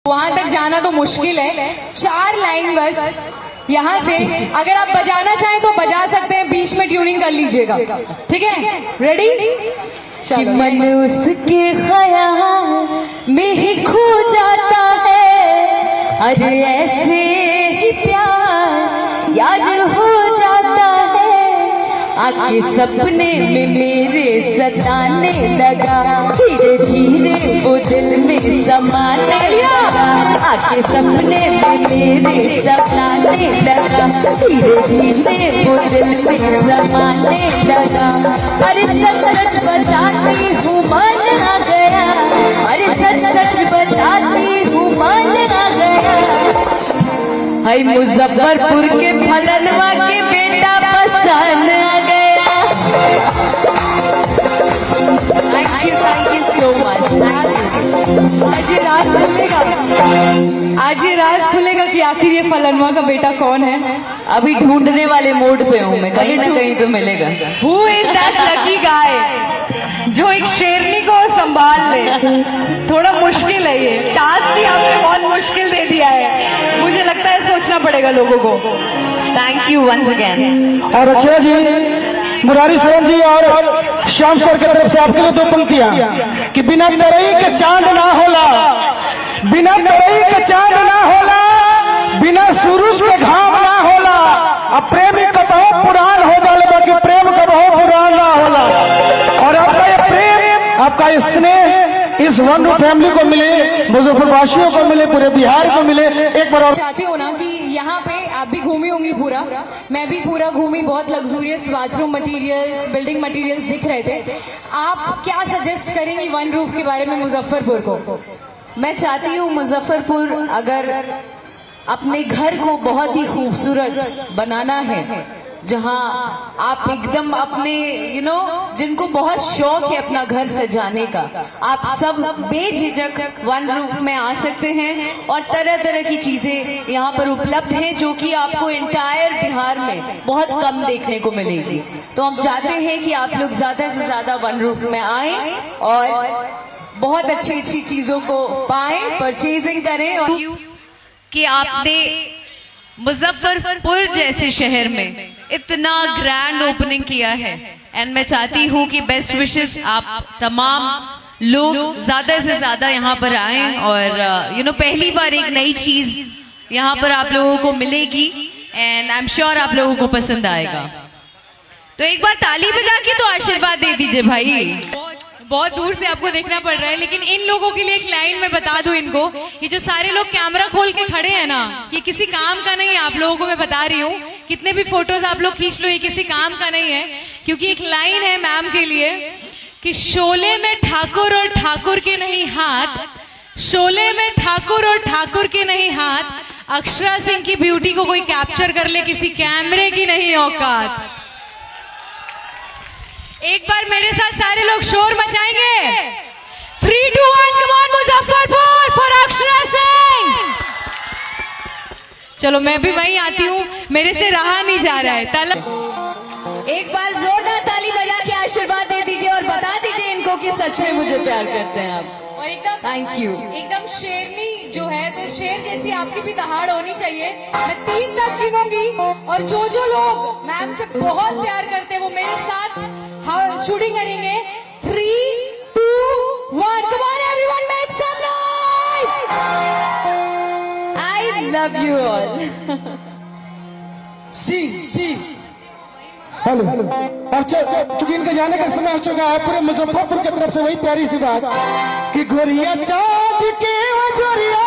वहां तक जाना तो मुश्किल है। 4 लाइन बस यहाँ से, अगर आप बजाना चाहें तो बजा सकते हैं, बीच में ट्यूनिंग कर लीजिएगा, ठीक है? रेडी? कि मन उसके ख्याल में ही खो जाता है, अरे ऐसे ही प्यार याद हो जाता है, आके सपने में मेरे सताने लगा, धीरे धीरे वो दिल में समाने लगा, आके सपने में मेरे सताने लगा, धीरे धीरे वो दिल में समाने लगा। अरे सच सच बताती हूँ मन आ गया, अरे सच सच बताती हूँ मन आ गया, हाय मुजफ्फरपुर के फलनवा के बेटा पसंद आ गया। Thank you so much. आज ये राज खुलेगा, आज ये राज खुलेगा कि आखिर ये फलनवा का बेटा कौन है। अभी ढूंढने वाले मोड पे हूँ मैं, कहीं ना कहीं तो मिलेगा। Who is that lucky guy जो एक शेरनी को संभाल ले? थोड़ा मुश्किल है ये टास्क, भी आपने बहुत मुश्किल दे दिया है, मुझे लगता है सोचना पड़ेगा लोगों को। Thank you once again. और अच्छा जी, मुरारी शरण जी और श्याम सर की तरफ से आपके लिए 2 पंक्तियां कि बिना तरई के चांद ना होला, बिना तरई के चांद ना होला, बिना सूरज के घाम ना होला, अब प्रेम कतहो पुरान हो जाले, बाकी प्रेम कतहो पुरान ना होला। और आपका ये प्रेम, आपका ये स्नेह इस वन रूफ फैमिली को मिले, मुजफ्फर वासियों को मिले, पूरे बिहार को मिले। एक बार और चाहती हो ना कि यहाँ पे आप भी घूमी होंगी पूरा, मैं भी पूरा घूमी, बहुत luxurious bathroom materials, building materials दिख रहे थे। आप क्या सजेस्ट करेंगी वन रूफ के बारे में मुजफ्फरपुर को? मैं चाहती हूँ मुजफ्फरपुर अगर अपने घर को बहुत ही खूबसूरत बनाना है, जहाँ आप एकदम अपने जिनको बहुत शौक है अपना घर सजाने का, आप सब बेझिझक वन रूफ में आ सकते हैं और तरह तरह की चीजें यहाँ पर उपलब्ध हैं जो कि आपको इंटायर बिहार में बहुत कम देखने को मिलेगी। तो हम चाहते हैं कि आप लोग ज्यादा से ज्यादा वन रूफ में आए और बहुत अच्छी अच्छी चीजों को पाएं, परचेजिंग करें। और कि आपने मुजफ्फरपुर जैसे शहर में इतना ग्रैंड ओपनिंग किया है, एंड मैं चाहती हूँ कि बेस्ट विशेस आप तमाम लोग ज्यादा से ज्यादा यहाँ पर आएं और पहली बार एक नई चीज यहाँ पर आप लोगों को मिलेगी एंड आई एम श्योर आप लोगों को पसंद आएगा। तो एक बार ताली बजा के तो आशीर्वाद दे दीजिए भाई। बहुत दूर से आपको देखना पड़ रहा है, लेकिन इन लोगों के लिए एक लाइन मैं बता दूं इनको, ये जो सारे लोग कैमरा खोल के खड़े हैं ना, ये किसी काम का नहीं है। आप लोगों को मैं बता रही हूँ, कितने भी फोटोज आप लोग खींच लो, ये किसी काम का नहीं है, क्योंकि एक लाइन है मैम के लिए कि शोले में ठाकुर और ठाकुर के नहीं हाथ, शोले में ठाकुर और ठाकुर के नहीं हाथ, अक्षरा सिंह की ब्यूटी को कोई कैप्चर कर ले, किसी कैमरे की नहीं औकात। एक बार मेरे साथ सारे लोग शोर मचाएंगे। 3, 2, 1 come on Muzaffarpur for Akshara Singh. चलो मैं भी वहीं आती हूँ, मेरे से रहा नहीं जा रहा है। एक बार जोरदार ताली बजा के आशीर्वाद दे दीजिए और बता दीजिए इनको कि सच में मुझे प्यार करते हैं आप। और एकदम थैंक यू। एकदम शेरनी जो है, तो शेर जैसी आपकी भी दहाड़ होनी चाहिए। मैं 3 तक गिनूंगी और जो जो लोग मैम से बहुत प्यार करते हैं वो मेरे साथ शूटिंग करेंगे। 3, 2, 1 come on everyone, make some noise. I love you all. See hello. अच्छा, चूंकि इनके जाने का समय हो चुका है, पूरे मुजफ्फरपुर की तरफ से वही प्यारी सी बात कि गोरिया चांद के वजोरिया